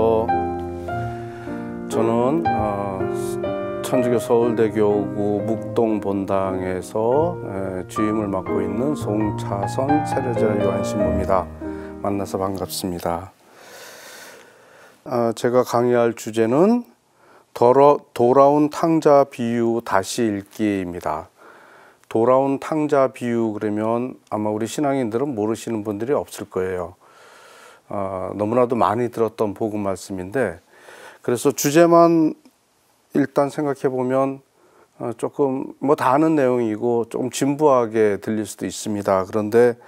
안녕하세요. 저는 천주교 서울대교구 묵동 본당에서 주임을 맡고 있는 송차선 세례자 요한신부입니다. 만나서 반갑습니다. 제가 강의할 주제는 돌아온 탕자 비유 다시 읽기입니다. 돌아온 탕자 비유 그러면 아마 우리 신앙인들은 모르시는 분들이 없을 거예요. 너무나도 많이 들었던 복음 말씀인데, 그래서 주제만 일단 생각해 보면 조금 다 아는 내용이고 조금 진부하게 들릴 수도 있습니다. 그런데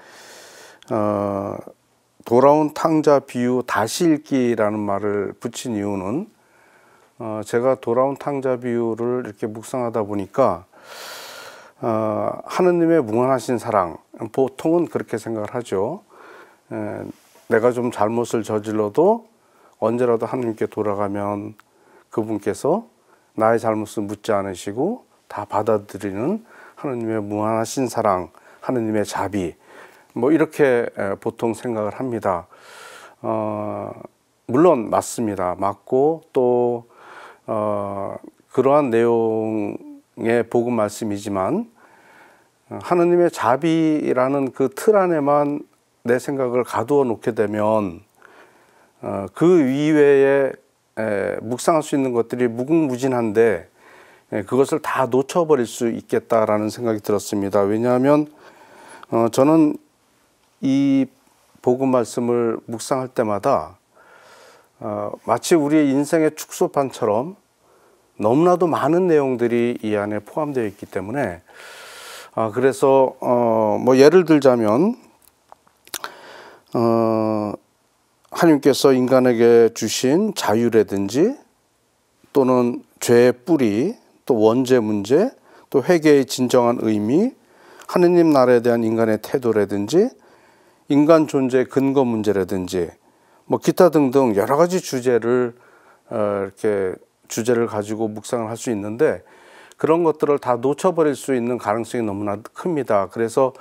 돌아온 탕자 비유 다시 읽기라는 말을 붙인 이유는 제가 돌아온 탕자 비유를 이렇게 묵상하다 보니까 하느님의 무한하신 사랑, 보통은 그렇게 생각을 하죠. 내가 좀 잘못을 저질러도 언제라도 하느님께 돌아가면 그분께서 나의 잘못을 묻지 않으시고 다 받아들이는 하느님의 무한하신 사랑, 하느님의 자비, 이렇게 보통 생각을 합니다. 물론 맞습니다. 맞고 또 그러한 내용의 복음 말씀이지만 하느님의 자비라는 그 틀 안에만 내 생각을 가두어 놓게 되면 그 이외에 묵상할 수 있는 것들이 무궁무진한데 그것을 다 놓쳐버릴 수 있겠다라는 생각이 들었습니다. 왜냐하면 저는 이 복음 말씀을 묵상할 때마다 마치 우리의 인생의 축소판처럼 너무나도 많은 내용들이 이 안에 포함되어 있기 때문에 그래서 예를 들자면 하나님께서 인간에게 주신 자유라든지 또는 죄의 뿌리, 또 원죄 문제, 또 회개의 진정한 의미, 하느님 나라에 대한 인간의 태도라든지 인간 존재의 근거 문제라든지 기타 등등 여러 가지 주제를 이렇게 주제를 가지고 묵상을 할 수 있는데 그런 것들을 다 놓쳐버릴 수 있는 가능성이 너무나 큽니다. 그래서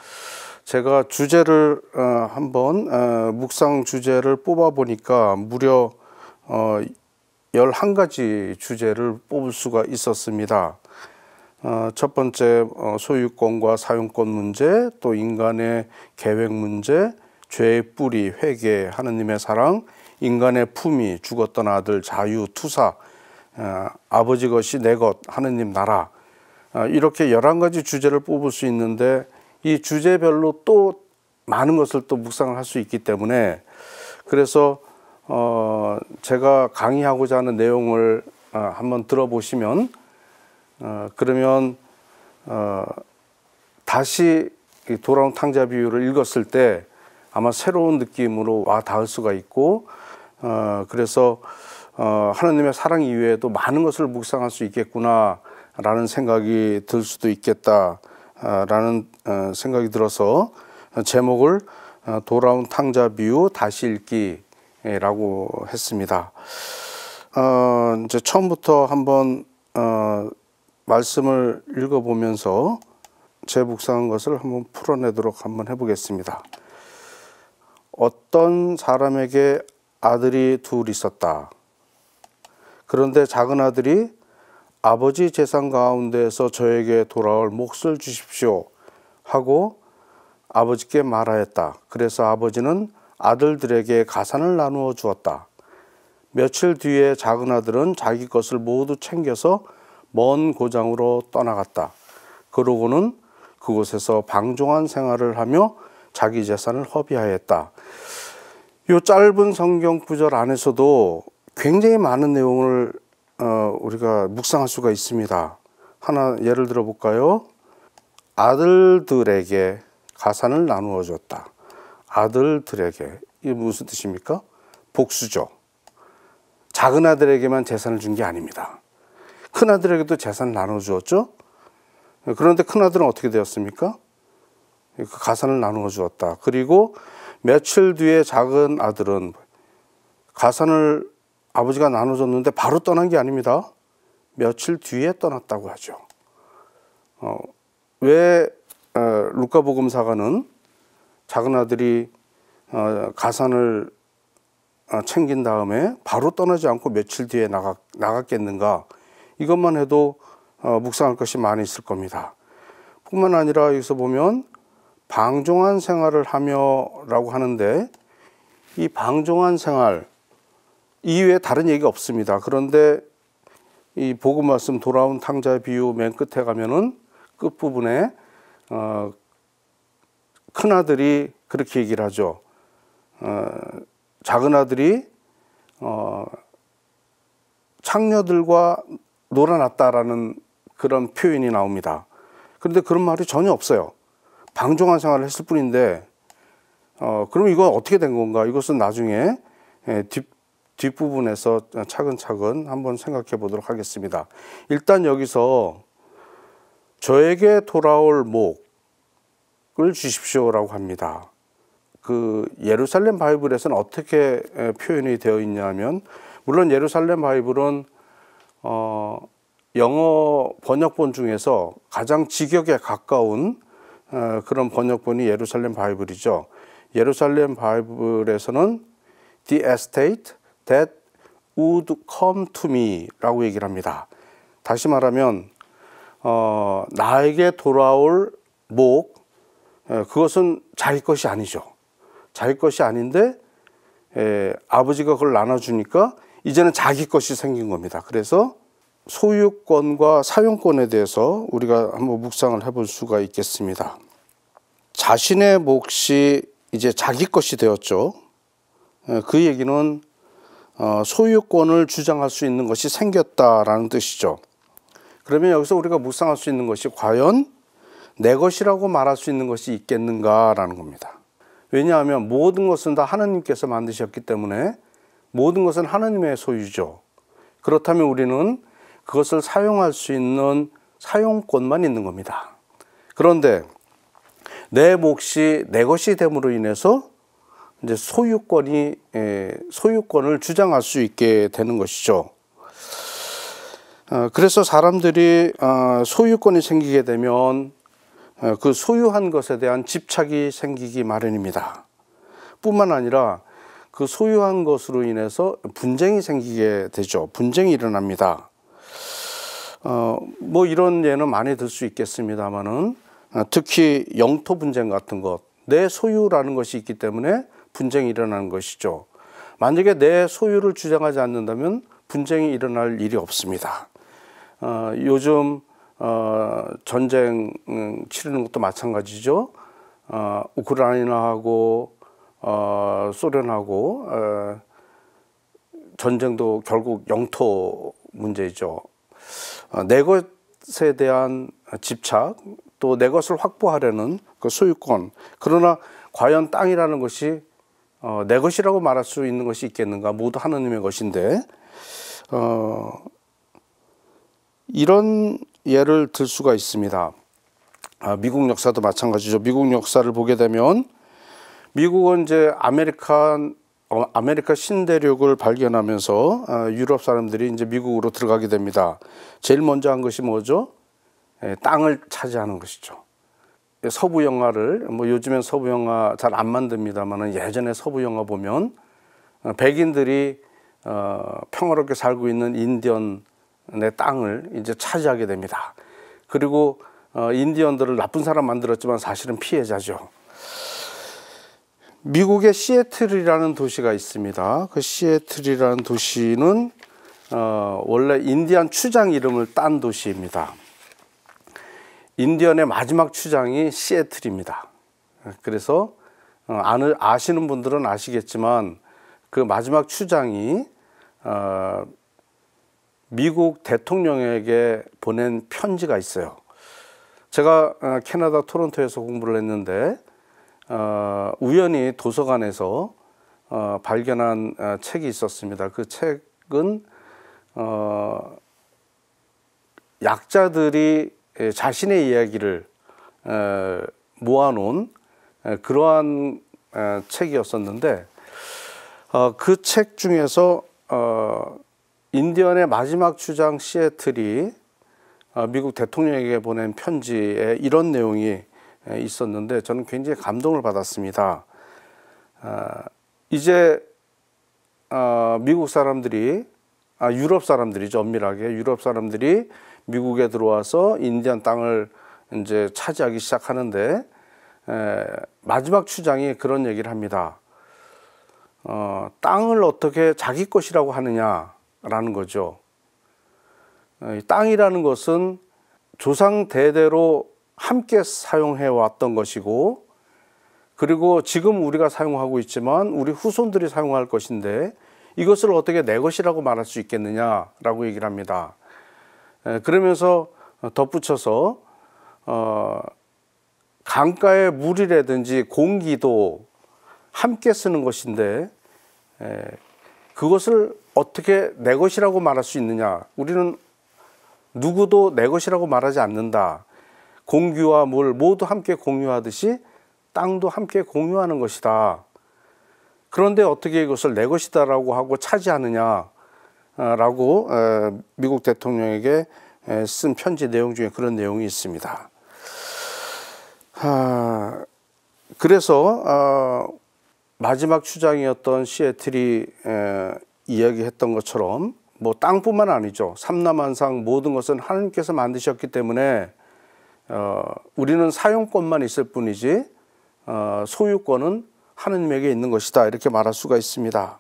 제가 주제를 한번 묵상 주제를 뽑아 보니까 무려 11가지 주제를 뽑을 수가 있었습니다. 첫 번째 소유권과 사용권 문제, 또 인간의 계획 문제, 죄의 뿌리, 회개, 하느님의 사랑, 인간의 품위, 죽었던 아들, 자유, 투사, 아버지 것이 내 것, 하느님 나라, 이렇게 11가지 주제를 뽑을 수 있는데 이 주제별로 또 많은 것을 또 묵상을 할 수 있기 때문에 그래서 제가 강의하고자 하는 내용을 한번 들어보시면 그러면 다시 돌아온 탕자 비유를 읽었을 때 아마 새로운 느낌으로 와 닿을 수가 있고 그래서 하나님의 사랑 이외에도 많은 것을 묵상할 수 있겠구나 라는 생각이 들 수도 있겠다 라는 생각이 들어서 제목을 돌아온 탕자 비유 다시 읽기라고 했습니다. 이제 처음부터 한번 말씀을 읽어보면서 제 묵상한 것을 한번 풀어내도록 한번 해보겠습니다. 어떤 사람에게 아들이 둘 있었다. 그런데 작은 아들이 아버지 재산 가운데에서 저에게 돌아올 몫을 주십시오 하고 아버지께 말하였다. 그래서 아버지는 아들들에게 가산을 나누어 주었다. 며칠 뒤에 작은 아들은 자기 것을 모두 챙겨서 먼 고장으로 떠나갔다. 그러고는 그곳에서 방종한 생활을 하며 자기 재산을 허비하였다. 이 짧은 성경 구절 안에서도 굉장히 많은 내용을 우리가 묵상할 수가 있습니다. 하나 예를 들어 볼까요? 아들들에게 가산을 나누어 줬다. 아들들에게, 이게 무슨 뜻입니까? 복수죠. 작은 아들에게만 재산을 준 게 아닙니다. 큰 아들에게도 재산을 나눠 주었죠. 그런데 큰 아들은 어떻게 되었습니까? 그 가산을 나누어 주었다. 그리고 며칠 뒤에 작은 아들은 가산을 아버지가 나눠줬는데 바로 떠난 게 아닙니다. 며칠 뒤에 떠났다고 하죠. 왜 루카복음사가는 작은 아들이 가산을 챙긴 다음에 바로 떠나지 않고 며칠 뒤에 나갔겠는가, 이것만 해도 묵상할 것이 많이 있을 겁니다. 뿐만 아니라 여기서 보면 방종한 생활을 하며 라고 하는데, 이 방종한 생활 이외에 다른 얘기가 없습니다. 그런데 이 복음 말씀 돌아온 탕자 비유 맨 끝에 가면은 끝부분에 큰 아들이 그렇게 얘기를 하죠. 작은 아들이 창녀들과 놀아났다라는 그런 표현이 나옵니다. 그런데 그런 말이 전혀 없어요. 방종한 생활을 했을 뿐인데, 그럼 이건 어떻게 된 건가? 이것은 나중에 뒷부분에서 차근차근 한번 생각해 보도록 하겠습니다. 일단 여기서 저에게 돌아올 목을 주십시오라고 합니다. 그 예루살렘 바이블에서는 어떻게 표현이 되어 있냐면, 물론 예루살렘 바이블은 영어 번역본 중에서 가장 직역에 가까운 그런 번역본이 예루살렘 바이블이죠. 예루살렘 바이블에서는 The estate that would come to me 라고 얘기를 합니다. 다시 말하면 나에게 돌아올 목, 그것은 자기 것이 아니죠. 자기 것이 아닌데 아버지가 그걸 나눠주니까 이제는 자기 것이 생긴 겁니다. 그래서 소유권과 사용권에 대해서 우리가 한번 묵상을 해볼 수가 있겠습니다. 자신의 몫이 이제 자기 것이 되었죠. 그 얘기는 소유권을 주장할 수 있는 것이 생겼다라는 뜻이죠. 그러면 여기서 우리가 묵상할 수 있는 것이 과연 내 것이라고 말할 수 있는 것이 있겠는가라는 겁니다. 왜냐하면 모든 것은 다 하나님께서 만드셨기 때문에 모든 것은 하나님의 소유죠. 그렇다면 우리는 그것을 사용할 수 있는 사용권만 있는 겁니다. 그런데 내 몫이 내 것이 됨으로 인해서 이제 소유권을 주장할 수 있게 되는 것이죠. 그래서 사람들이 소유권이 생기게 되면 그 소유한 것에 대한 집착이 생기기 마련입니다. 뿐만 아니라 그 소유한 것으로 인해서 분쟁이 생기게 되죠. 분쟁이 일어납니다. 뭐 이런 예는 많이 들 수 있겠습니다만은 특히 영토 분쟁 같은 것, 내 소유라는 것이 있기 때문에 분쟁이 일어나는 것이죠. 만약에 내 소유를 주장하지 않는다면 분쟁이 일어날 일이 없습니다. 요즘 전쟁 치르는 것도 마찬가지죠. 우크라이나하고 소련하고 전쟁도 결국 영토 문제이죠. 내 것에 대한 집착, 또 내 것을 확보하려는 그 소유권. 그러나 과연 땅이라는 것이 내 것이라고 말할 수 있는 것이 있겠는가? 모두 하나님의 것인데, 이런 예를 들 수가 있습니다. 미국 역사도 마찬가지죠. 미국 역사를 보게 되면 미국은 이제 아메리카 신대륙을 발견하면서 유럽 사람들이 이제 미국으로 들어가게 됩니다. 제일 먼저 한 것이 뭐죠? 땅을 차지하는 것이죠. 서부 영화를, 뭐 요즘엔 서부 영화 잘 안 만듭니다만은 예전에 서부 영화 보면 백인들이 평화롭게 살고 있는 인디언의 땅을 이제 차지하게 됩니다. 그리고 인디언들을 나쁜 사람 만들었지만 사실은 피해자죠. 미국의 시애틀이라는 도시가 있습니다. 그 시애틀이라는 도시는 원래 인디안 추장 이름을 딴 도시입니다. 인디언의 마지막 추장이 시애틀입니다. 그래서 아시는 분들은 아시겠지만 그 마지막 추장이 미국 대통령에게 보낸 편지가 있어요. 제가 캐나다 토론토에서 공부를 했는데 우연히 도서관에서 발견한 책이 있었습니다. 그 책은 약자들이 자신의 이야기를 모아놓은 그러한 책이었었는데, 그 책 중에서 인디언의 마지막 주장 시애틀이 미국 대통령에게 보낸 편지에 이런 내용이 있었는데 저는 굉장히 감동을 받았습니다. 이제 미국 사람들이 유럽 사람들이죠. 엄밀하게 유럽 사람들이 미국에 들어와서 인디안 땅을 이제 차지하기 시작하는데 마지막 추장이 그런 얘기를 합니다. 땅을 어떻게 자기 것이라고 하느냐라는 거죠. 땅이라는 것은 조상 대대로 함께 사용해 왔던 것이고, 그리고 지금 우리가 사용하고 있지만 우리 후손들이 사용할 것인데 이것을 어떻게 내 것이라고 말할 수 있겠느냐라고 얘기를 합니다. 그러면서 덧붙여서 강가의 물이라든지 공기도 함께 쓰는 것인데 그것을 어떻게 내 것이라고 말할 수 있느냐. 우리는 누구도 내 것이라고 말하지 않는다. 공기와 물 모두 함께 공유하듯이 땅도 함께 공유하는 것이다. 그런데 어떻게 이것을 내 것이다라고 하고 차지하느냐라고 미국 대통령에게 쓴 편지 내용 중에 그런 내용이 있습니다. 그래서 마지막 추장이었던 시애틀이 이야기했던 것처럼 뭐 땅뿐만 아니죠. 삼라만상 모든 것은 하나님께서 만드셨기 때문에 우리는 사용권만 있을 뿐이지 소유권은 하느님에게 있는 것이다, 이렇게 말할 수가 있습니다.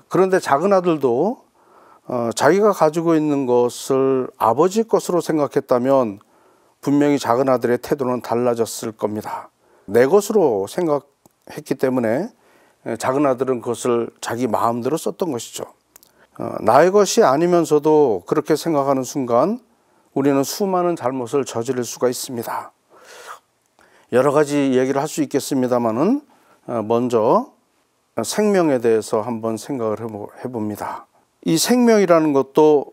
그런데 작은 아들도 자기가 가지고 있는 것을 아버지 것으로 생각했다면 분명히 작은 아들의 태도는 달라졌을 겁니다. 내 것으로 생각했기 때문에 작은 아들은 그것을 자기 마음대로 썼던 것이죠. 나의 것이 아니면서도 그렇게 생각하는 순간 우리는 수많은 잘못을 저지를 수가 있습니다. 여러 가지 얘기를 할 수 있겠습니다만은 먼저 생명에 대해서 한번 생각을 해봅니다. 이 생명이라는 것도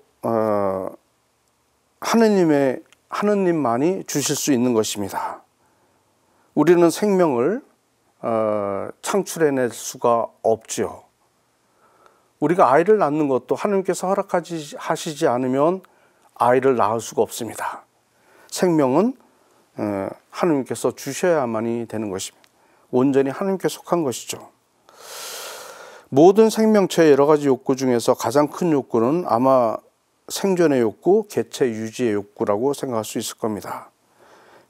하느님만이 주실 수 있는 것입니다. 우리는 생명을 창출해낼 수가 없지요. 우리가 아이를 낳는 것도 하느님께서 허락하시지 않으면 아이를 낳을 수가 없습니다. 생명은 하느님께서 주셔야만이 되는 것입니다. 온전히 하느님께 속한 것이죠. 모든 생명체의 여러 가지 욕구 중에서 가장 큰 욕구는 아마 생존의 욕구, 개체 유지의 욕구라고 생각할 수 있을 겁니다.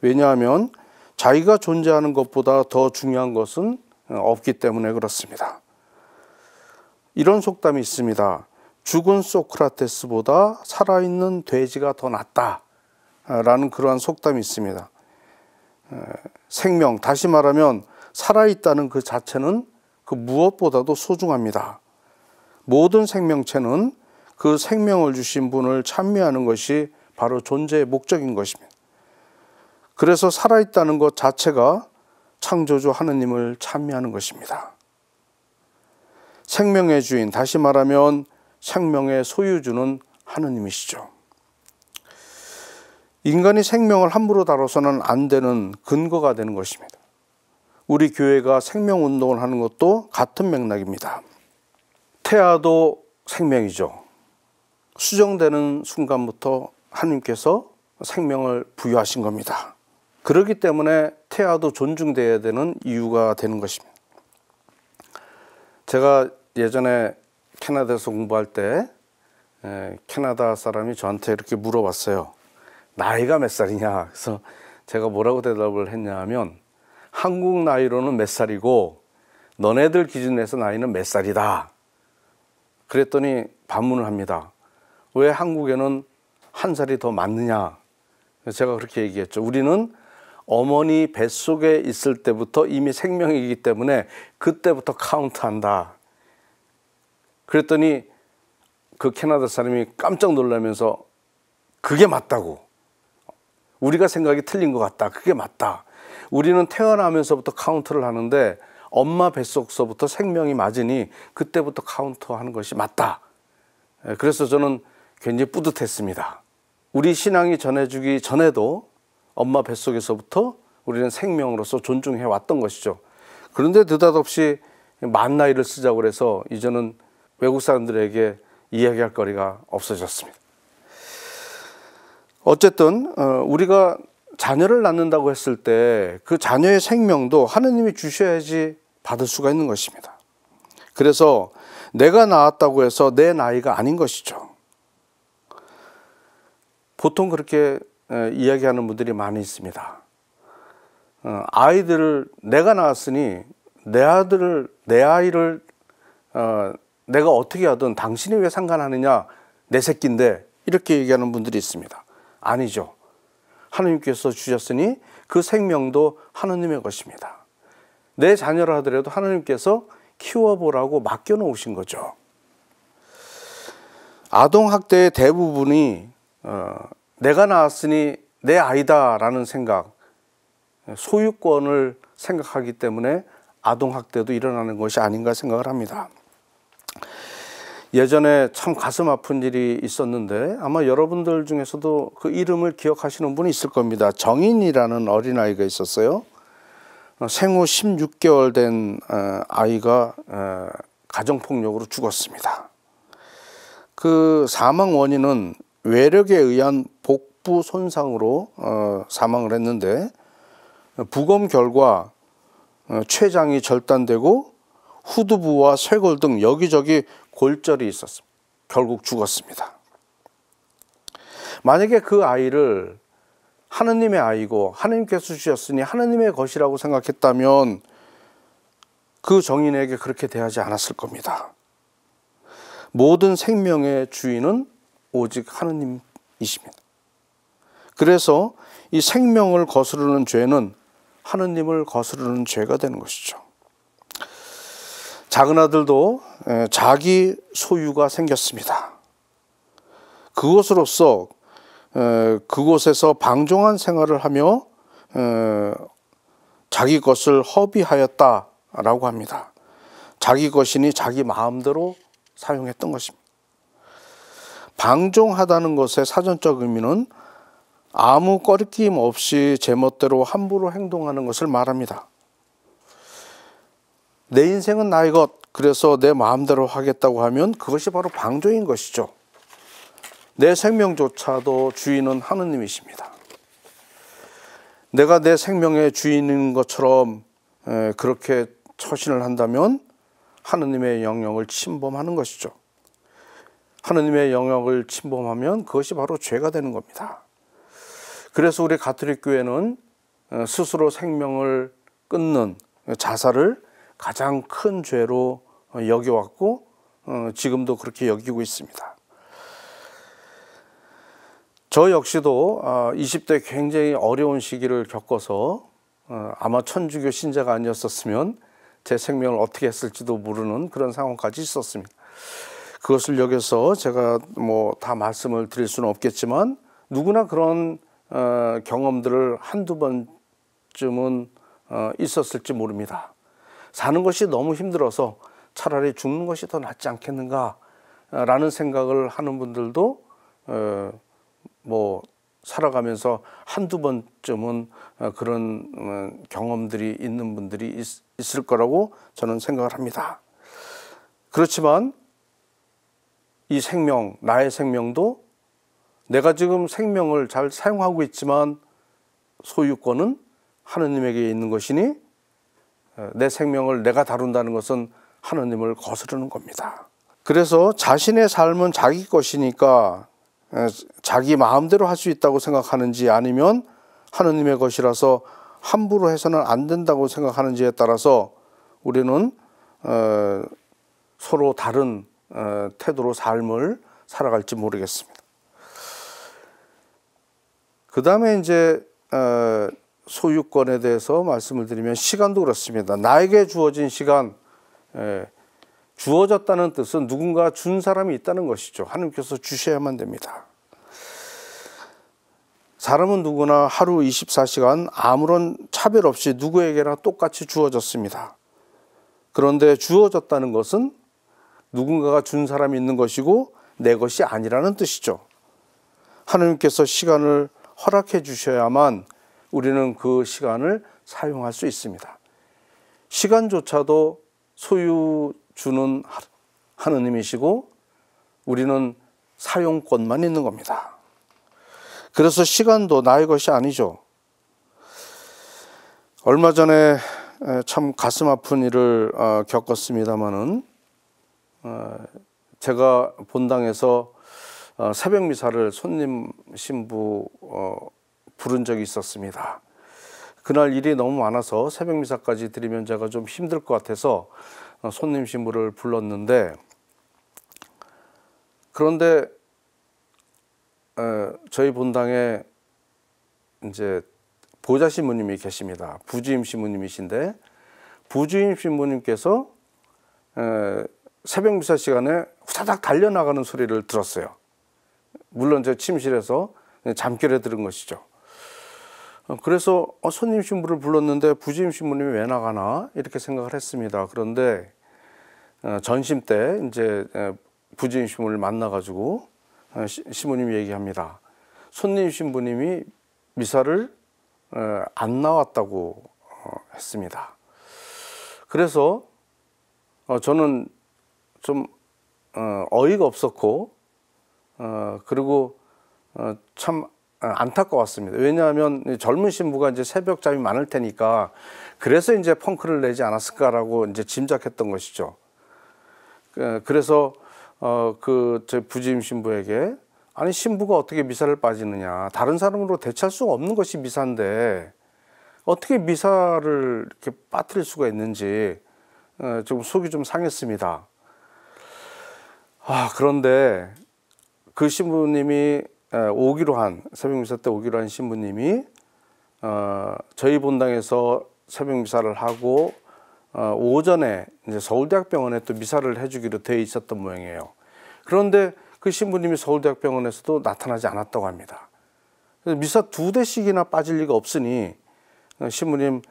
왜냐하면 자기가 존재하는 것보다 더 중요한 것은 없기 때문에 그렇습니다. 이런 속담이 있습니다. 죽은 소크라테스보다 살아있는 돼지가 더 낫다 라는 그러한 속담이 있습니다. 생명, 다시 말하면 살아있다는 그 자체는 그 무엇보다도 소중합니다. 모든 생명체는 그 생명을 주신 분을 찬미하는 것이 바로 존재의 목적인 것입니다. 그래서 살아있다는 것 자체가 창조주 하느님을 찬미하는 것입니다. 생명의 주인, 다시 말하면 생명의 소유주는 하느님이시죠. 인간이 생명을 함부로 다뤄서는 안 되는 근거가 되는 것입니다. 우리 교회가 생명운동을 하는 것도 같은 맥락입니다. 태아도 생명이죠. 수정되는 순간부터 하나님께서 생명을 부여하신 겁니다. 그렇기 때문에 태아도 존중되어야 되는 이유가 되는 것입니다. 제가 예전에 캐나다에서 공부할 때 캐나다 사람이 저한테 이렇게 물어봤어요. 나이가 몇 살이냐? 그래서 제가 뭐라고 대답을 했냐 하면 한국 나이로는 몇 살이고 너네들 기준에서 나이는 몇 살이다. 그랬더니 반문을 합니다. 왜 한국에는 한 살이 더 많느냐? 제가 그렇게 얘기했죠. 우리는 어머니 뱃속에 있을 때부터 이미 생명이기 때문에 그때부터 카운트한다. 그랬더니 그 캐나다 사람이 깜짝 놀라면서 그게 맞다고. 우리가 생각이 틀린 것 같다. 그게 맞다. 우리는 태어나면서부터 카운트를 하는데 엄마 뱃속서부터 생명이 맞으니 그때부터 카운트하는 것이 맞다. 그래서 저는 굉장히 뿌듯했습니다. 우리 신앙이 전해주기 전에도 엄마 뱃속에서부터 우리는 생명으로서 존중해 왔던 것이죠. 그런데 느닷없이 만 나이를 쓰자고 해서 이제는 외국 사람들에게 이야기할 거리가 없어졌습니다. 어쨌든 우리가 자녀를 낳는다고 했을 때 그 자녀의 생명도 하느님이 주셔야지 받을 수가 있는 것입니다. 그래서 내가 낳았다고 해서 내 나이가 아닌 것이죠. 보통 그렇게 이야기하는 분들이 많이 있습니다. 아이들을 내가 낳았으니 내 아이를 내가 어떻게 하든 당신이 왜 상관하느냐, 내 새끼인데, 이렇게 얘기하는 분들이 있습니다. 아니죠. 하느님께서 주셨으니 그 생명도 하느님의 것입니다. 내 자녀라 하더라도 하느님께서 키워보라고 맡겨놓으신 거죠. 아동학대의 대부분이 내가 낳았으니 내 아이다라는 생각, 소유권을 생각하기 때문에 아동학대도 일어나는 것이 아닌가 생각을 합니다. 예전에 참 가슴 아픈 일이 있었는데 아마 여러분들 중에서도 그 이름을 기억하시는 분이 있을 겁니다. 정인이라는 어린아이가 있었어요. 생후 16개월 된 아이가 가정폭력으로 죽었습니다. 그 사망 원인은 외력에 의한 복부 손상으로 사망을 했는데, 부검 결과 췌장이 절단되고 후두부와 쇄골 등 여기저기 골절이 있었습니다. 결국 죽었습니다. 만약에 그 아이를 하느님의 아이고 하느님께서 주셨으니 하느님의 것이라고 생각했다면 그 정인에게 그렇게 대하지 않았을 겁니다. 모든 생명의 주인은 오직 하느님이십니다. 그래서 이 생명을 거스르는 죄는 하느님을 거스르는 죄가 되는 것이죠. 작은 아들도 자기 소유가 생겼습니다. 그것으로서 그곳에서 방종한 생활을 하며 자기 것을 허비하였다라고 합니다. 자기 것이니 자기 마음대로 사용했던 것입니다. 방종하다는 것의 사전적 의미는 아무 꺼리낌 없이 제멋대로 함부로 행동하는 것을 말합니다. 내 인생은 나의 것, 그래서 내 마음대로 하겠다고 하면 그것이 바로 방종인 것이죠. 내 생명조차도 주인은 하느님이십니다. 내가 내 생명의 주인인 것처럼 그렇게 처신을 한다면 하느님의 영역을 침범하는 것이죠. 하느님의 영역을 침범하면 그것이 바로 죄가 되는 겁니다. 그래서 우리 가톨릭 교회는 스스로 생명을 끊는 자살을 가장 큰 죄로 여겨왔고 지금도 그렇게 여기고 있습니다. 저 역시도 20대 굉장히 어려운 시기를 겪어서 아마 천주교 신자가 아니었었으면 제 생명을 어떻게 했을지도 모르는 그런 상황까지 있었습니다. 그것을 여기서 제가 다 말씀을 드릴 수는 없겠지만 누구나 그런 경험들을 한두 번쯤은 있었을지 모릅니다. 사는 것이 너무 힘들어서 차라리 죽는 것이 더 낫지 않겠는가 라는 생각을 하는 분들도 살아가면서 한두 번쯤은 그런 경험들이 있는 분들이 있을 거라고 저는 생각을 합니다. 그렇지만 이 생명, 나의 생명도 내가 지금 생명을 잘 사용하고 있지만 소유권은 하느님에게 있는 것이니 내 생명을 내가 다룬다는 것은 하느님을 거스르는 겁니다. 그래서 자신의 삶은 자기 것이니까 자기 마음대로 할 수 있다고 생각하는지 아니면 하느님의 것이라서 함부로 해서는 안 된다고 생각하는지에 따라서 우리는 서로 다른 태도로 삶을 살아갈지 모르겠습니다. 그 다음에 이제 소유권에 대해서 말씀을 드리면 시간도 그렇습니다. 나에게 주어진 시간, 주어졌다는 뜻은 누군가 준 사람이 있다는 것이죠. 하나님께서 주셔야만 됩니다. 사람은 누구나 하루 24시간 아무런 차별 없이 누구에게나 똑같이 주어졌습니다. 그런데 주어졌다는 것은 누군가가 준 사람이 있는 것이고 내 것이 아니라는 뜻이죠. 하나님께서 시간을 허락해 주셔야만 우리는 그 시간을 사용할 수 있습니다. 시간조차도 소유주는 하느님이시고 우리는 사용권만 있는 겁니다. 그래서 시간도 나의 것이 아니죠. 얼마 전에 참 가슴 아픈 일을 겪었습니다마는 제가 본당에서 새벽 미사를 손님 신부 부른 적이 있었습니다. 그날 일이 너무 많아서 새벽 미사까지 드리면 제가 좀 힘들 것 같아서 손님 신부를 불렀는데, 그런데 저희 본당에 이제 보좌 신부님이 계십니다. 부주임 신부님이신데, 부주임 신부님께서 새벽 미사 시간에 후다닥 달려나가는 소리를 들었어요. 물론 제 침실에서 잠결에 들은 것이죠. 그래서 손님 신부를 불렀는데 부주임 신부님이 왜 나가나 이렇게 생각을 했습니다. 그런데 전심 때 이제 부주임 신부를 만나가지고 신부님이 얘기합니다. 손님 신부님이 미사를 안 나왔다고 했습니다. 그래서 저는 좀 어이가 없었고, 그리고 참 안타까웠습니다. 왜냐하면 젊은 신부가 이제 새벽 잠이 많을 테니까 그래서 이제 펑크를 내지 않았을까라고 이제 짐작했던 것이죠. 그래서 제 부주임 신부에게, 아니 신부가 어떻게 미사를 빠지느냐, 다른 사람으로 대체할 수가 없는 것이 미사인데 어떻게 미사를 이렇게 빠뜨릴 수가 있는지 좀 속이 좀 상했습니다. 그런데 그 신부님이 새벽 미사 때 오기로 한 신부님이 저희 본당에서 새벽 미사를 하고 오전에 이제 서울대학병원에 또 미사를 해주기로 되어 있었던 모양이에요. 그런데 그 신부님이 서울대학병원에서도 나타나지 않았다고 합니다. 그래서 미사 2대씩이나 빠질 리가 없으니 신부님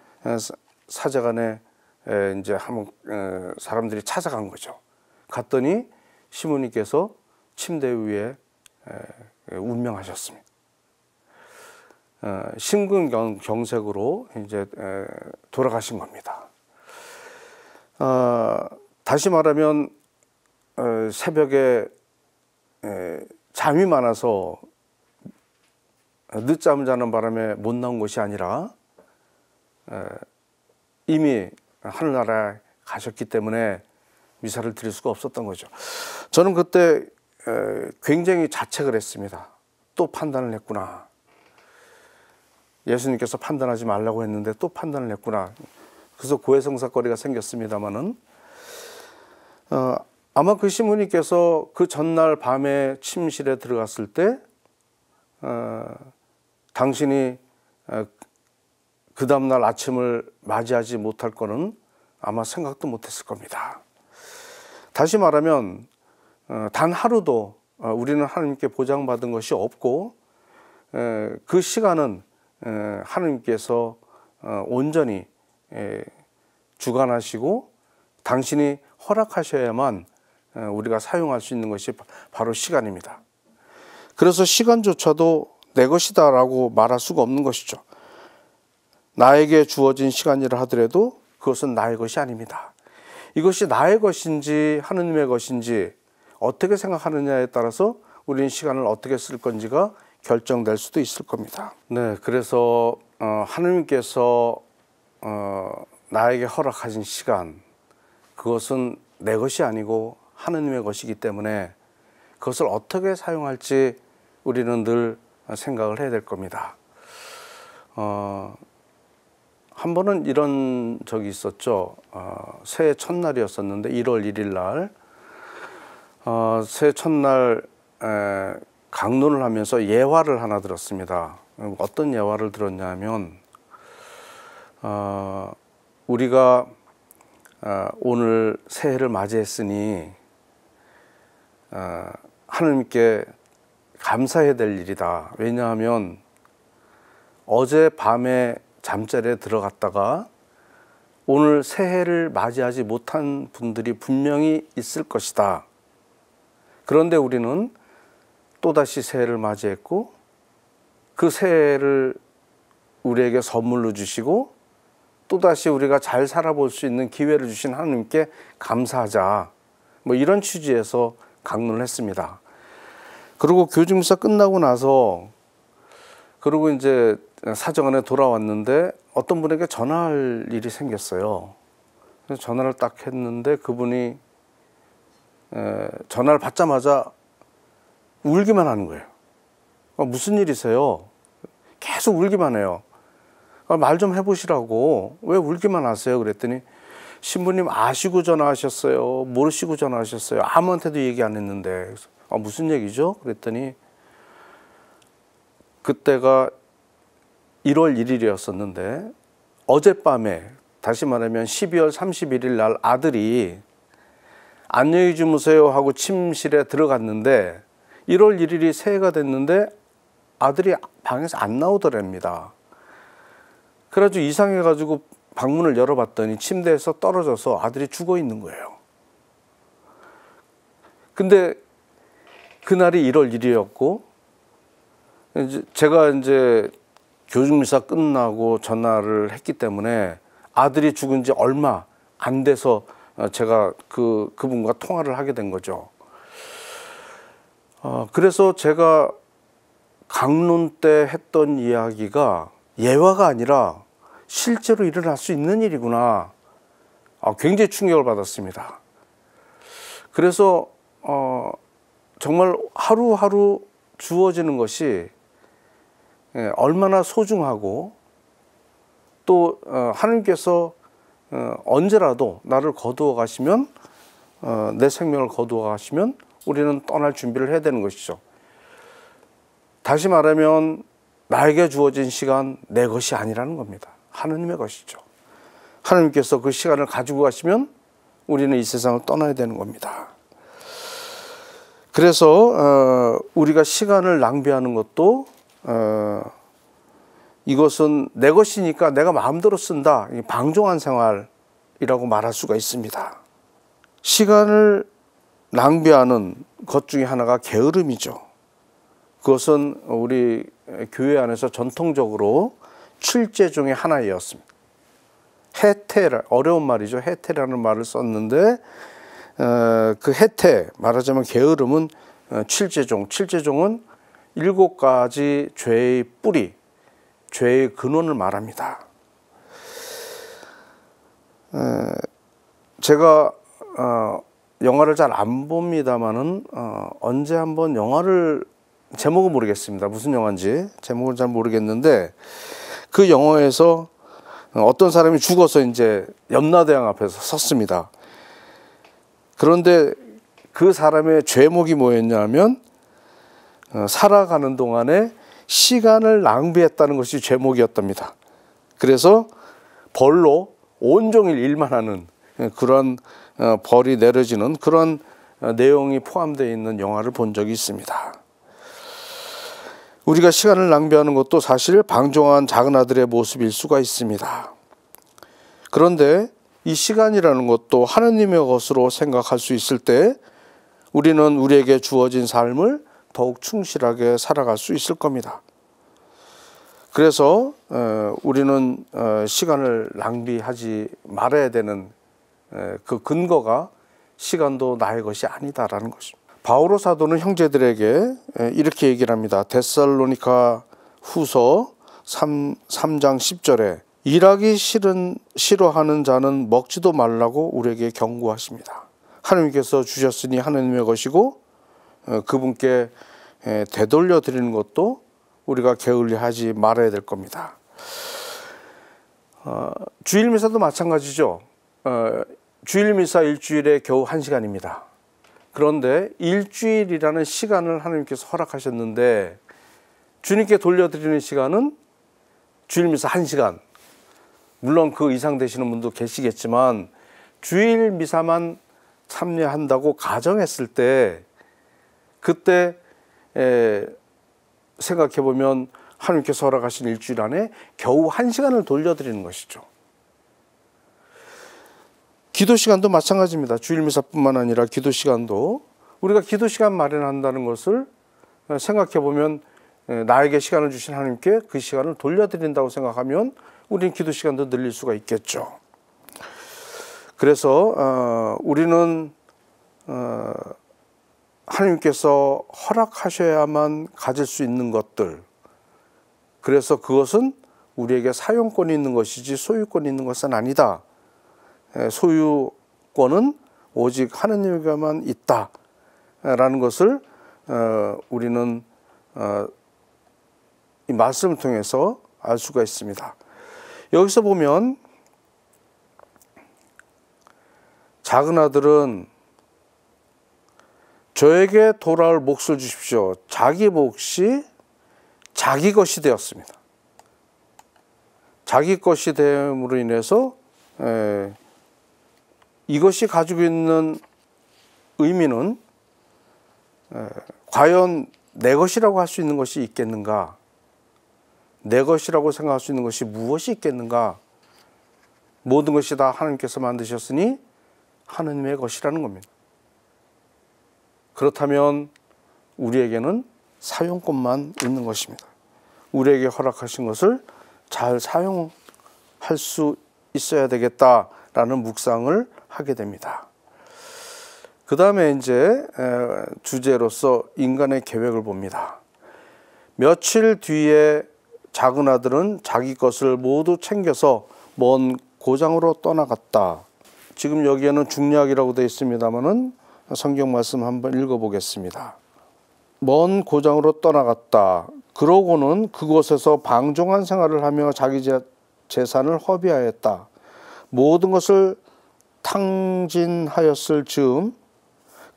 사제관에 이제 한번 사람들이 찾아간 거죠. 갔더니 신부님께서 침대 위에 운명하셨습니다. 심근경색으로 이제 돌아가신 겁니다. 다시 말하면 새벽에 잠이 많아서 늦잠을 자는 바람에 못 나온 것이 아니라 이미 하늘나라에 가셨기 때문에 미사를 드릴 수가 없었던 거죠. 저는 그때 굉장히 자책을 했습니다. 또 판단을 했구나. 예수님께서 판단하지 말라고 했는데 또 판단을 했구나. 그래서 고해성사거리가 생겼습니다마는, 아마 그 신부님께서 그 전날 밤에 침실에 들어갔을 때 당신이 그 다음날 아침을 맞이하지 못할 거는 아마 생각도 못했을 겁니다. 다시 말하면 단 하루도 우리는 하나님께 보장받은 것이 없고, 그 시간은 하나님께서 온전히 주관하시고 당신이 허락하셔야만 우리가 사용할 수 있는 것이 바로 시간입니다. 그래서 시간조차도 내 것이다 라고 말할 수가 없는 것이죠. 나에게 주어진 시간이라 하더라도 그것은 나의 것이 아닙니다. 이것이 나의 것인지 하느님의 것인지 어떻게 생각하느냐에 따라서 우리는 시간을 어떻게 쓸 건지가 결정될 수도 있을 겁니다. 네, 그래서 하느님께서 나에게 허락하신 시간, 그것은 내 것이 아니고 하느님의 것이기 때문에 그것을 어떻게 사용할지 우리는 늘 생각을 해야 될 겁니다. 한 번은 이런 적이 있었죠. 새해 첫날이었었는데 1월 1일 날 새해 첫날 강론을 하면서 예화를 하나 들었습니다. 어떤 예화를 들었냐면, 우리가 오늘 새해를 맞이했으니 하나님께 감사해야 될 일이다. 왜냐하면 어제 밤에 잠자리에 들어갔다가 오늘 새해를 맞이하지 못한 분들이 분명히 있을 것이다. 그런데 우리는 또다시 새해를 맞이했고 그 새해를 우리에게 선물로 주시고 또다시 우리가 잘 살아볼 수 있는 기회를 주신 하나님께 감사하자. 뭐 이런 취지에서 강론을 했습니다. 그리고 교주미사 끝나고 나서 그리고 이제 사정원에 돌아왔는데 어떤 분에게 전화할 일이 생겼어요. 그래서 전화를 딱 했는데 그분이 전화를 받자마자 울기만 하는 거예요. 무슨 일이세요? 계속 울기만 해요. 말 좀 해보시라고. 왜 울기만 하세요? 그랬더니 신부님 아시고 전화하셨어요? 모르시고 전화하셨어요? 아무한테도 얘기 안 했는데. 그래서 무슨 얘기죠? 그랬더니 그때가 1월 1일이었었는데 어젯밤에, 다시 말하면 12월 31일 날 아들이 안녕히 주무세요 하고 침실에 들어갔는데 1월 1일이 새해가 됐는데 아들이 방에서 안 나오더랍니다. 그래가지고 이상해가지고 방문을 열어봤더니 침대에서 떨어져서 아들이 죽어 있는 거예요. 근데 그날이 1월 1일이었고 제가 이제 교중미사 끝나고 전화를 했기 때문에 아들이 죽은 지 얼마 안 돼서 제가 그분과 통화를 하게 된 거죠. 그래서 제가 강론 때 했던 이야기가 예화가 아니라 실제로 일어날 수 있는 일이구나. 굉장히 충격을 받았습니다. 그래서 정말 하루하루 주어지는 것이 얼마나 소중하고 또 하나님께서 언제라도 나를 거두어 가시면 내 생명을 거두어 가시면 우리는 떠날 준비를 해야 되는 것이죠. 다시 말하면 나에게 주어진 시간 내 것이 아니라는 겁니다. 하나님의 것이죠. 하나님께서 그 시간을 가지고 가시면 우리는 이 세상을 떠나야 되는 겁니다. 그래서 우리가 시간을 낭비하는 것도 이것은 내 것이니까 내가 마음대로 쓴다, 방종한 생활이라고 말할 수가 있습니다. 시간을 낭비하는 것 중에 하나가 게으름이죠. 그것은 우리 교회 안에서 전통적으로 출제 중에 하나였습니다. 해태, 어려운 말이죠. 해태라는 말을 썼는데 그 해태, 말하자면 게으름은 칠제종. 칠제종은 7가지 죄의 뿌리, 죄의 근원을 말합니다. 제가 영화를 잘 안 봅니다만은 언제 한번 영화를, 제목은 모르겠습니다. 무슨 영화인지 제목은 잘 모르겠는데 그 영화에서 어떤 사람이 죽어서 이제 염라대왕 앞에서 섰습니다. 그런데 그 사람의 죄목이 뭐였냐면 살아가는 동안에 시간을 낭비했다는 것이 죄목이었답니다. 그래서 벌로 온종일 일만 하는 그런 벌이 내려지는 그런 내용이 포함되어 있는 영화를 본 적이 있습니다. 우리가 시간을 낭비하는 것도 사실 방종한 작은 아들의 모습일 수가 있습니다. 그런데 이 시간이라는 것도 하나님의 것으로 생각할 수 있을 때 우리는 우리에게 주어진 삶을 더욱 충실하게 살아갈 수 있을 겁니다. 그래서 우리는 시간을 낭비하지 말아야 되는 그 근거가 시간도 나의 것이 아니다라는 것입니다. 바오로 사도는 형제들에게 이렇게 얘기를 합니다. 데살로니가 후서 3장 10절에 일하기 싫어하는 자는 먹지도 말라고 우리에게 경고하십니다. 하나님께서 주셨으니 하나님의 것이고 그분께 되돌려 드리는 것도 우리가 게을리하지 말아야 될 겁니다. 주일미사도 마찬가지죠. 주일미사 일주일에 겨우 1시간입니다. 그런데 일주일이라는 시간을 하나님께서 허락하셨는데 주님께 돌려드리는 시간은 주일미사 1시간. 물론 그 이상 되시는 분도 계시겠지만 주일미사만 참여한다고 가정했을 때 그때 생각해보면 하나님께서 허락하신 일주일 안에 겨우 1시간을 돌려드리는 것이죠. 기도 시간도 마찬가지입니다. 주일미사뿐만 아니라 기도 시간도 우리가 기도 시간 마련한다는 것을 생각해보면 나에게 시간을 주신 하나님께 그 시간을 돌려드린다고 생각하면 우리는 기도 시간도 늘릴 수가 있겠죠. 그래서 우리는 하나님께서 허락하셔야만 가질 수 있는 것들, 그래서 그것은 우리에게 사용권이 있는 것이지 소유권이 있는 것은 아니다. 소유권은 오직 하느님에게만 있다라는 것을 우리는 이 말씀을 통해서 알 수가 있습니다. 여기서 보면 작은 아들은 저에게 돌아올 몫을 주십시오. 자기 몫이 자기 것이 되었습니다. 자기 것이 됨으로 인해서 이것이 가지고 있는 의미는 과연 내 것이라고 할 수 있는 것이 있겠는가? 내 것이라고 생각할 수 있는 것이 무엇이 있겠는가? 모든 것이 다 하나님께서 만드셨으니 하나님의 것이라는 겁니다. 그렇다면 우리에게는 사용권만 있는 것입니다. 우리에게 허락하신 것을 잘 사용할 수 있어야 되겠다라는 묵상을 하게 됩니다. 그 다음에 이제 주제로서 인간의 계획을 봅니다. 며칠 뒤에 작은 아들은 자기 것을 모두 챙겨서 먼 고장으로 떠나갔다. 지금 여기에는 중략이라고 되어 있습니다만은 성경 말씀 한번 읽어보겠습니다. 먼 고장으로 떠나갔다. 그러고는 그곳에서 방종한 생활을 하며 자기 재산을 허비하였다. 모든 것을 탕진하였을 즈음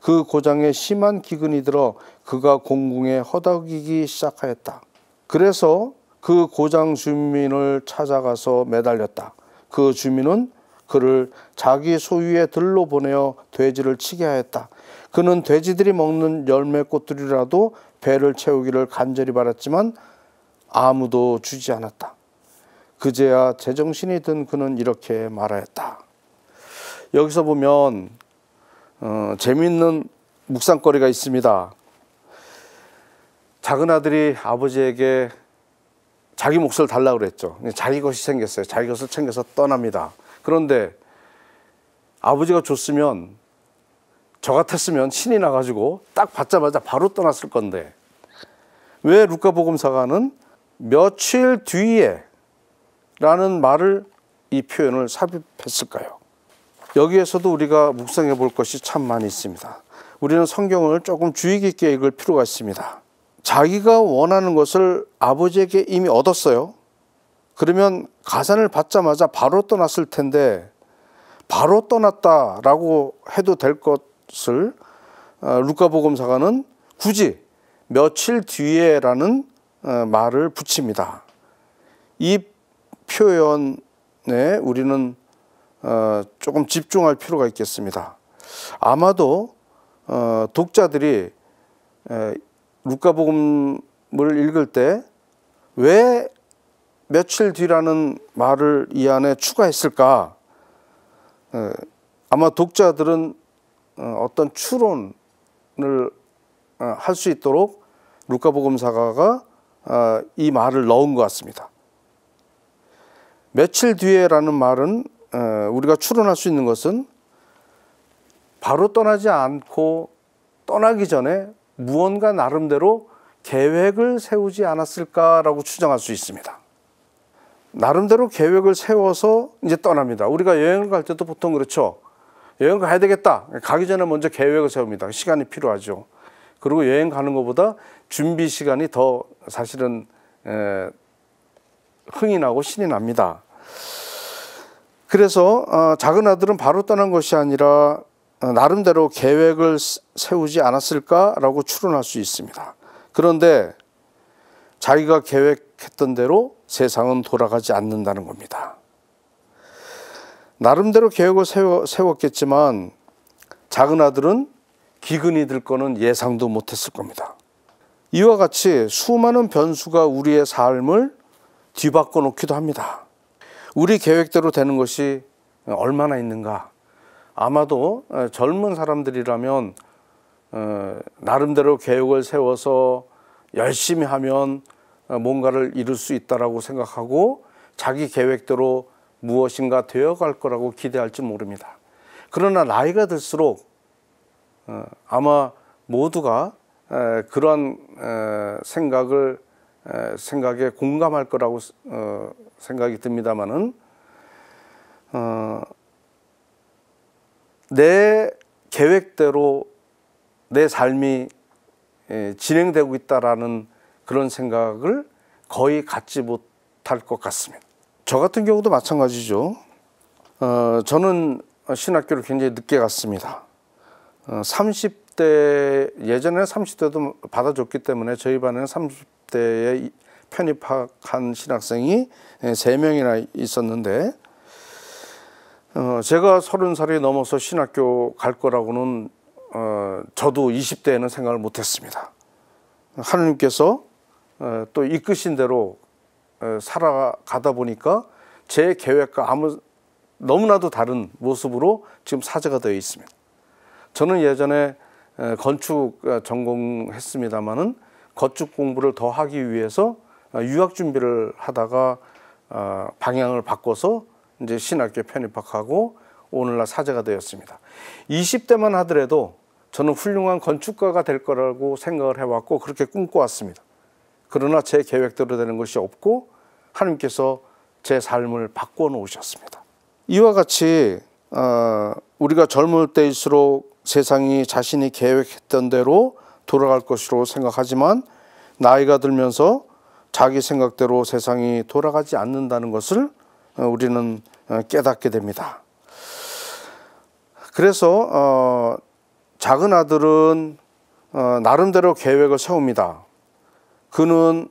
그 고장에 심한 기근이 들어 그가 공궁에 허덕이기 시작하였다. 그래서 그 고장 주민을 찾아가서 매달렸다. 그 주민은 그를 자기 소유의 들로 보내어 돼지를 치게 하였다. 그는 돼지들이 먹는 열매꽃들이라도 배를 채우기를 간절히 바랐지만 아무도 주지 않았다. 그제야 제정신이 든 그는 이렇게 말하였다. 여기서 보면 재미있는 묵상거리가 있습니다. 작은 아들이 아버지에게 자기 몫을 달라고 그랬죠. 자기 것이 생겼어요. 자기 것을 챙겨서 떠납니다. 그런데 아버지가 줬으면 저 같았으면 신이 나가지고 딱 받자마자 바로 떠났을 건데 왜 루카복음사가는 며칠 뒤에 라는 말을 이 표현을 삽입했을까요? 여기에서도 우리가 묵상해 볼 것이 참 많이 있습니다. 우리는 성경을 조금 주의 깊게 읽을 필요가 있습니다. 자기가 원하는 것을 아버지에게 이미 얻었어요. 그러면 가산을 받자마자 바로 떠났을 텐데 바로 떠났다라고 해도 될 것을 루카복음사가는 굳이 며칠 뒤에라는 말을 붙입니다. 이 표현에 우리는 조금 집중할 필요가 있겠습니다. 아마도 독자들이 루카복음을 읽을 때 왜 며칠 뒤라는 말을 이 안에 추가했을까? 아마 독자들은 어떤 추론을 할 수 있도록 루카복음사가가 이 말을 넣은 것 같습니다. 며칠 뒤에라는 말은 우리가 추론할 수 있는 것은 바로 떠나지 않고 떠나기 전에 무언가 나름대로 계획을 세우지 않았을까라고 추정할 수 있습니다. 나름대로 계획을 세워서 이제 떠납니다. 우리가 여행을 갈 때도 보통 그렇죠. 여행 가야 되겠다. 가기 전에 먼저 계획을 세웁니다. 시간이 필요하죠. 그리고 여행 가는 것보다 준비 시간이 더 사실은 흥이 나고 신이 납니다. 그래서 작은 아들은 바로 떠난 것이 아니라 나름대로 계획을 세우지 않았을까라고 추론할 수 있습니다. 그런데 자기가 계획했던 대로 세상은 돌아가지 않는다는 겁니다. 나름대로 계획을 세웠겠지만 작은 아들은 기근이 들 거는 예상도 못했을 겁니다. 이와 같이 수많은 변수가 우리의 삶을 뒤바꿔 놓기도 합니다. 우리 계획대로 되는 것이 얼마나 있는가? 아마도 젊은 사람들이라면 나름대로 계획을 세워서 열심히 하면 뭔가를 이룰 수 있다라고 생각하고 자기 계획대로 무엇인가 되어갈 거라고 기대할지 모릅니다. 그러나 나이가 들수록 아마 모두가 그러한 생각에 공감할 거라고 생각이 듭니다만은 내 계획대로 내 삶이 진행되고 있다라는 그런 생각을 거의 갖지 못할 것 같습니다. 저 같은 경우도 마찬가지죠. 저는 신학교를 굉장히 늦게 갔습니다. 30대, 예전에는 30대도 받아줬기 때문에 저희 반에는 30대에 편입한 신학생이 3명이나 있었는데, 제가 30살이 넘어서 신학교 갈 거라고는 저도 20대에는 생각을 못했습니다. 하느님께서 또 이끄신 대로 살아가다 보니까 제 계획과 너무나도 다른 모습으로 지금 사제가 되어 있습니다. 저는 예전에 건축 전공했습니다마는 건축 공부를 더 하기 위해서 유학 준비를 하다가 방향을 바꿔서 이제 신학교에 편입하고 오늘날 사제가 되었습니다. 20대만 하더라도 저는 훌륭한 건축가가 될 거라고 생각을 해왔고 그렇게 꿈꿔왔습니다. 그러나 제 계획대로 되는 것이 없고 하나님께서 제 삶을 바꿔 놓으셨습니다. 이와 같이 우리가 젊을 때일수록 세상이 자신이 계획했던 대로 돌아갈 것으로 생각하지만 나이가 들면서 자기 생각대로 세상이 돌아가지 않는다는 것을 우리는 깨닫게 됩니다. 그래서 작은 아들은 나름대로 계획을 세웁니다. 그는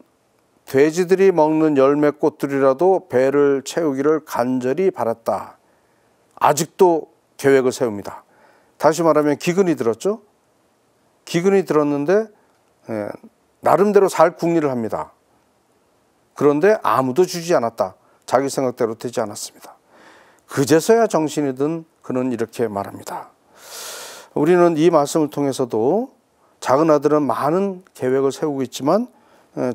돼지들이 먹는 열매꽃들이라도 배를 채우기를 간절히 바랐다. 아직도 계획을 세웁니다. 다시 말하면 기근이 들었죠. 기근이 들었는데 나름대로 살 궁리를 합니다. 그런데 아무도 주지 않았다. 자기 생각대로 되지 않았습니다. 그제서야 정신이 든 그는 이렇게 말합니다. 우리는 이 말씀을 통해서도 작은 아들은 많은 계획을 세우고 있지만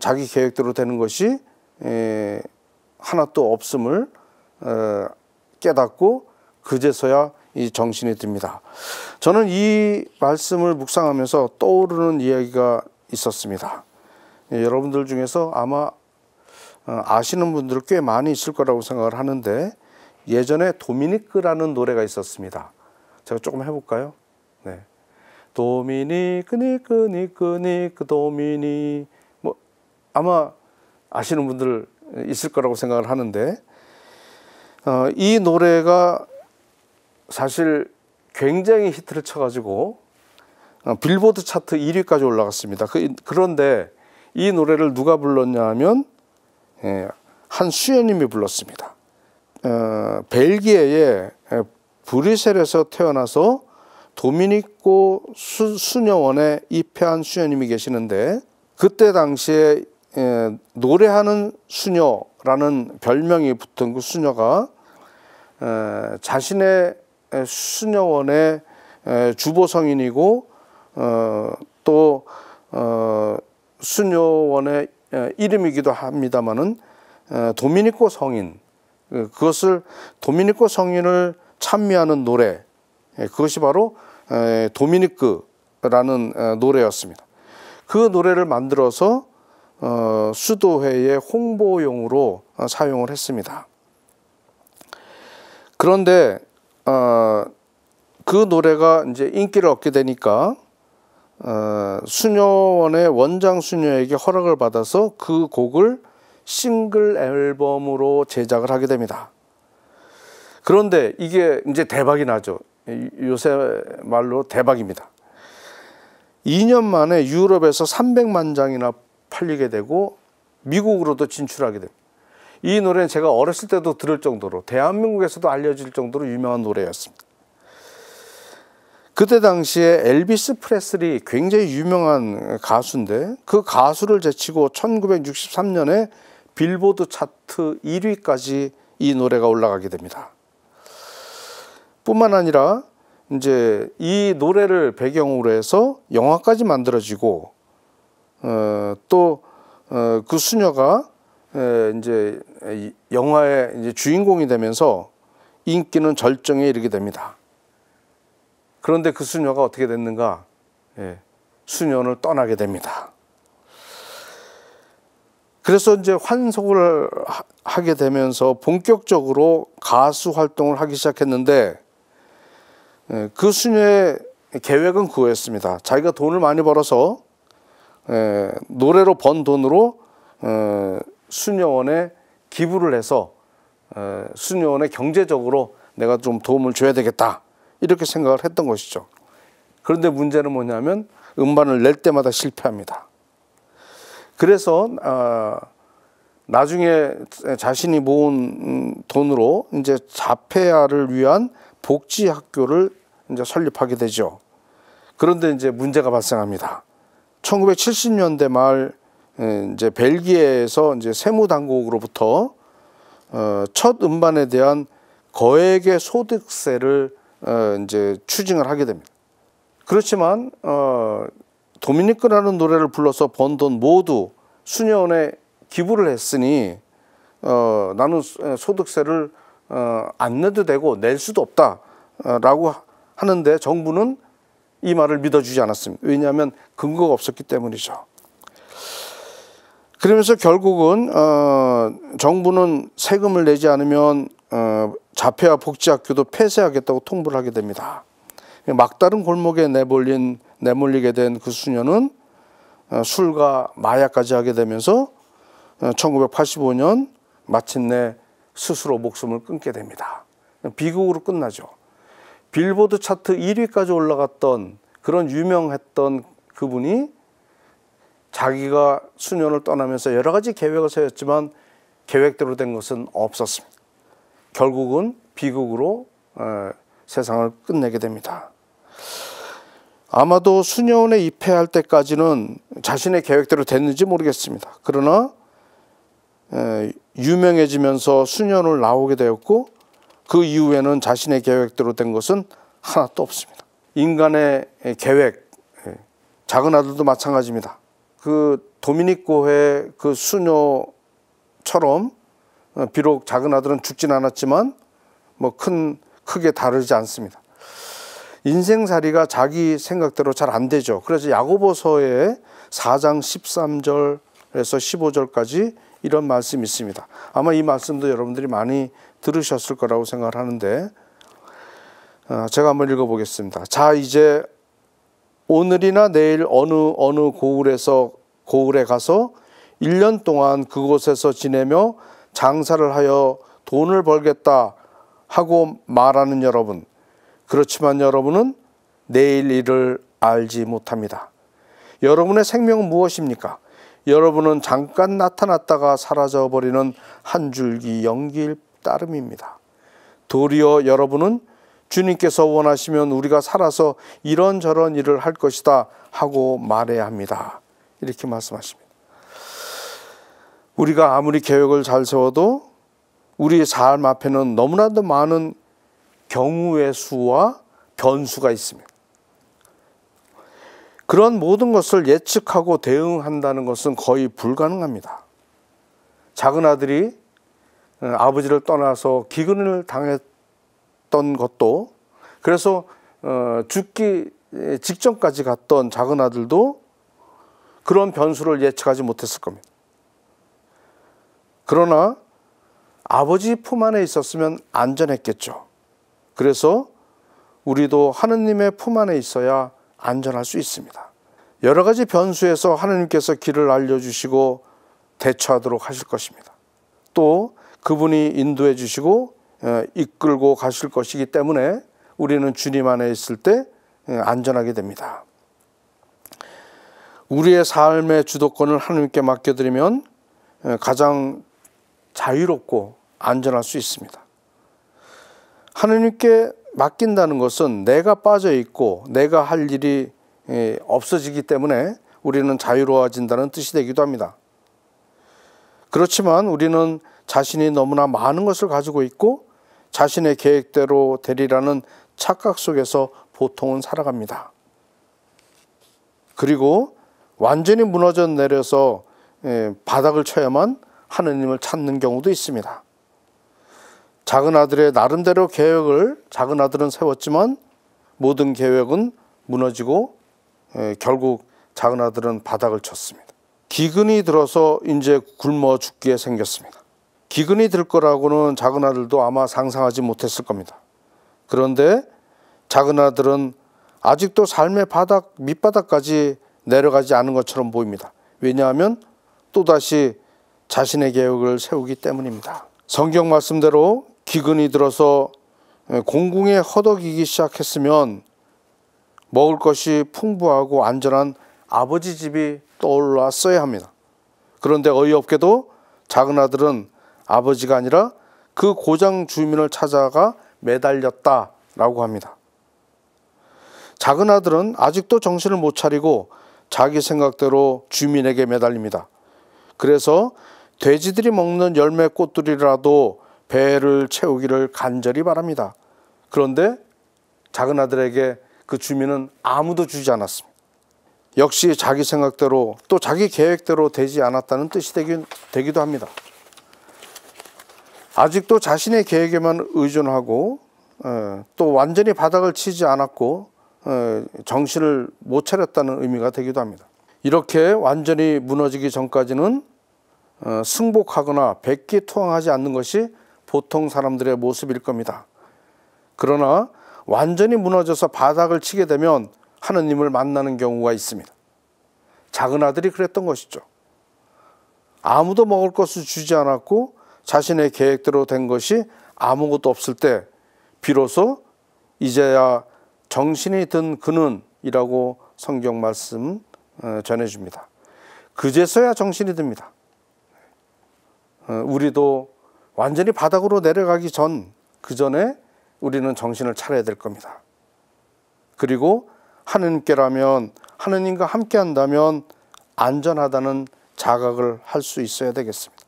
자기 계획대로 되는 것이 하나도 없음을 깨닫고 그제서야 이 정신이 듭니다. 저는 이 말씀을 묵상하면서 떠오르는 이야기가 있었습니다. 여러분들 중에서 아마 아시는 분들 꽤 많이 있을 거라고 생각을 하는데 예전에 도미니크라는 노래가 있었습니다. 제가 조금 해볼까요? 네. 도미니크 니크 니크 니크 도미니 뭐 아마 아시는 분들 있을 거라고 생각을 하는데 이 노래가 사실 굉장히 히트를 쳐가지고 빌보드 차트 1위까지 올라갔습니다. 그런데 이 노래를 누가 불렀냐 하면 한 수녀님이 불렀습니다. 벨기에의 브뤼셀에서 태어나서 도미니코 수녀원에 입회한 수녀님이 계시는데 그때 당시에 노래하는 수녀라는 별명이 붙은 그 수녀가 자신의 수녀원의 주보성인이고 또 수녀원의 이름이기도 합니다마는 도미니코 성인, 그것을 도미니코 성인을 찬미하는 노래, 그것이 바로 도미니크라는 노래였습니다. 그 노래를 만들어서 수도회의 홍보용으로 사용을 했습니다. 그런데 그 노래가 이제 인기를 얻게 되니까 수녀원의 원장 수녀에게 허락을 받아서 그 곡을 싱글 앨범으로 제작을 하게 됩니다. 그런데 이게 이제 대박이 나죠. 요새 말로 대박입니다. 2년 만에 유럽에서 300만 장이나 팔리게 되고 미국으로도 진출하게 됩니다. 이 노래는 제가 어렸을 때도 들을 정도로 대한민국에서도 알려질 정도로 유명한 노래였습니다. 그때 당시에 엘비스 프레슬리 굉장히 유명한 가수인데 그 가수를 제치고 1963년에 빌보드 차트 1위까지 이 노래가 올라가게 됩니다. 뿐만 아니라 이제 이 노래를 배경으로 해서 영화까지 만들어지고 또 그 수녀가 이제 영화의 이제 주인공이 되면서 인기는 절정에 이르게 됩니다. 그런데 그 수녀가 어떻게 됐는가? 수녀원을 떠나게 됩니다. 그래서 이제 환속을 하게 되면서 본격적으로 가수 활동을 하기 시작했는데 그 수녀의 계획은 그거였습니다. 자기가 돈을 많이 벌어서 노래로 번 돈으로 수녀원에 기부를 해서 수녀원에 경제적으로 내가 좀 도움을 줘야 되겠다, 이렇게 생각을 했던 것이죠. 그런데 문제는 뭐냐면 음반을 낼 때마다 실패합니다. 그래서 나중에 자신이 모은 돈으로 이제 자폐아를 위한 복지 학교를 이제 설립하게 되죠. 그런데 이제 문제가 발생합니다. 1970년대 말 이제 벨기에에서 이제 세무당국으로부터 첫 음반에 대한 거액의 소득세를 이제 추징을 하게 됩니다. 그렇지만 도미니크라는 노래를 불러서 번 돈 모두 수녀원에 기부를 했으니 나는 소득세를 안 내도 되고 낼 수도 없다라고 하는데 정부는 이 말을 믿어주지 않았습니다. 왜냐하면 근거가 없었기 때문이죠. 그러면서 결국은 정부는 세금을 내지 않으면 자폐아 복지학교도 폐쇄하겠다고 통보를 하게 됩니다. 막다른 골목에 내몰리게 된 그 수녀는 술과 마약까지 하게 되면서 1985년 마침내 스스로 목숨을 끊게 됩니다. 비극으로 끝나죠. 빌보드 차트 1위까지 올라갔던 그런 유명했던 그분이 자기가 수녀원을 떠나면서 여러 가지 계획을 세웠지만 계획대로 된 것은 없었습니다. 결국은 비극으로 세상을 끝내게 됩니다. 아마도 수녀원에 입회할 때까지는 자신의 계획대로 됐는지 모르겠습니다. 그러나 유명해지면서 수녀원을 나오게 되었고 그 이후에는 자신의 계획대로 된 것은 하나도 없습니다. 인간의 계획, 작은 아들도 마찬가지입니다. 그 도미닉 교회 그 수녀처럼 비록 작은 아들은 죽진 않았지만 뭐 크게 다르지 않습니다. 인생살이가 자기 생각대로 잘 안 되죠. 그래서 야고보서의 4장 13절에서 15절까지 이런 말씀이 있습니다. 아마 이 말씀도 여러분들이 많이 들으셨을 거라고 생각을 하는데 제가 한번 읽어보겠습니다. 자, 이제 오늘이나 내일 어느 고을에 가서 1년 동안 그곳에서 지내며 장사를 하여 돈을 벌겠다 하고 말하는 여러분, 그렇지만 여러분은 내일 일을 알지 못합니다. 여러분의 생명은 무엇입니까? 여러분은 잠깐 나타났다가 사라져버리는 한 줄기 연기일 따름입니다. 도리어 여러분은 주님께서 원하시면 우리가 살아서 이런저런 일을 할 것이다 하고 말해야 합니다. 이렇게 말씀하십니다. 우리가 아무리 계획을 잘 세워도 우리의 삶 앞에는 너무나도 많은 경우의 수와 변수가 있습니다. 그런 모든 것을 예측하고 대응한다는 것은 거의 불가능합니다. 작은 아들이 아버지를 떠나서 기근을 당했던 것도, 그래서 죽기 직전까지 갔던 작은 아들도 그런 변수를 예측하지 못했을 겁니다. 그러나 아버지 품 안에 있었으면 안전했겠죠. 그래서 우리도 하느님의 품 안에 있어야 안전할 수 있습니다. 여러 가지 변수에서 하느님께서 길을 알려주시고 대처하도록 하실 것입니다. 또 그분이 인도해 주시고 이끌고 가실 것이기 때문에 우리는 주님 안에 있을 때 안전하게 됩니다. 우리의 삶의 주도권을 하느님께 맡겨드리면 가장 자유롭고 안전할 수 있습니다. 하느님께 맡긴다는 것은 내가 빠져 있고 내가 할 일이 없어지기 때문에 우리는 자유로워진다는 뜻이 되기도 합니다. 그렇지만 우리는 자신이 너무나 많은 것을 가지고 있고 자신의 계획대로 되리라는 착각 속에서 보통은 살아갑니다. 그리고 완전히 무너져 내려서 바닥을 쳐야만 하느님을 찾는 경우도 있습니다. 작은 아들의 나름대로 계획을 작은 아들은 세웠지만 모든 계획은 무너지고 결국 작은 아들은 바닥을 쳤습니다. 기근이 들어서 이제 굶어 죽게 생겼습니다. 기근이 들 거라고는 작은 아들도 아마 상상하지 못했을 겁니다. 그런데 작은 아들은 아직도 삶의 밑바닥까지 내려가지 않은 것처럼 보입니다. 왜냐하면 또다시 자신의 계획을 세우기 때문입니다. 성경 말씀대로 기근이 들어서 공궁에 허덕이기 시작했으면 먹을 것이 풍부하고 안전한 아버지 집이 떠올랐어야 합니다. 그런데 어이없게도 작은 아들은 아버지가 아니라 그 고장 주민을 찾아가 매달렸다라고 합니다. 작은 아들은 아직도 정신을 못 차리고 자기 생각대로 주민에게 매달립니다. 그래서 돼지들이 먹는 열매 꽃들이라도 배를 채우기를 간절히 바랍니다. 그런데 작은 아들에게 그 주민은 아무도 주지 않았습니다. 역시 자기 생각대로 또 자기 계획대로 되지 않았다는 뜻이 되기도 합니다. 아직도 자신의 계획에만 의존하고 또 완전히 바닥을 치지 않았고 정신을 못 차렸다는 의미가 되기도 합니다. 이렇게 완전히 무너지기 전까지는 승복하거나 백기투항하지 않는 것이 보통 사람들의 모습일 겁니다. 그러나 완전히 무너져서 바닥을 치게 되면 하느님을 만나는 경우가 있습니다. 작은 아들이 그랬던 것이죠. 아무도 먹을 것을 주지 않았고 자신의 계획대로 된 것이 아무것도 없을 때 비로소 이제야 정신이 든 그는 이라고 성경 말씀 전해줍니다. 그제서야 정신이 듭니다. 우리도 완전히 바닥으로 내려가기 그 전에 우리는 정신을 차려야 될 겁니다. 그리고 하느님께라면, 하느님과 함께 한다면 안전하다는 자각을 할 수 있어야 되겠습니다.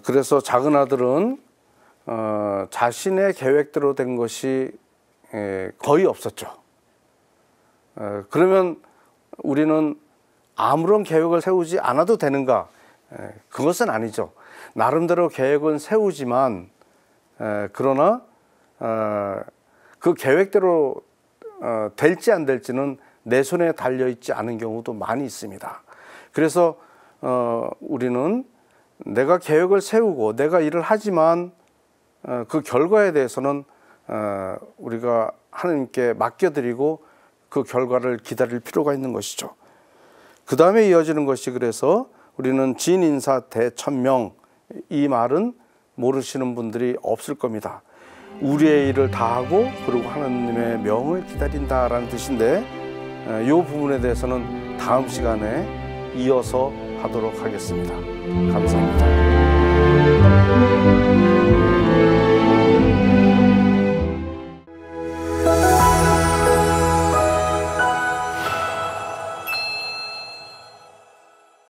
그래서 작은 아들은 자신의 계획대로 된 것이 거의 없었죠. 그러면 우리는 아무런 계획을 세우지 않아도 되는가? 그것은 아니죠. 나름대로 계획은 세우지만 그러나 그 계획대로 될지 안 될지는 내 손에 달려있지 않은 경우도 많이 있습니다. 그래서 우리는 내가 계획을 세우고 내가 일을 하지만 그 결과에 대해서는 우리가 하나님께 맡겨드리고 그 결과를 기다릴 필요가 있는 것이죠. 그 다음에 이어지는 것이, 그래서 우리는 진인사 대천명, 이 말은 모르시는 분들이 없을 겁니다. 우리의 일을 다하고 그리고 하나님의 명을 기다린다라는 뜻인데 이 부분에 대해서는 다음 시간에 이어서 하도록 하겠습니다. 감사합니다.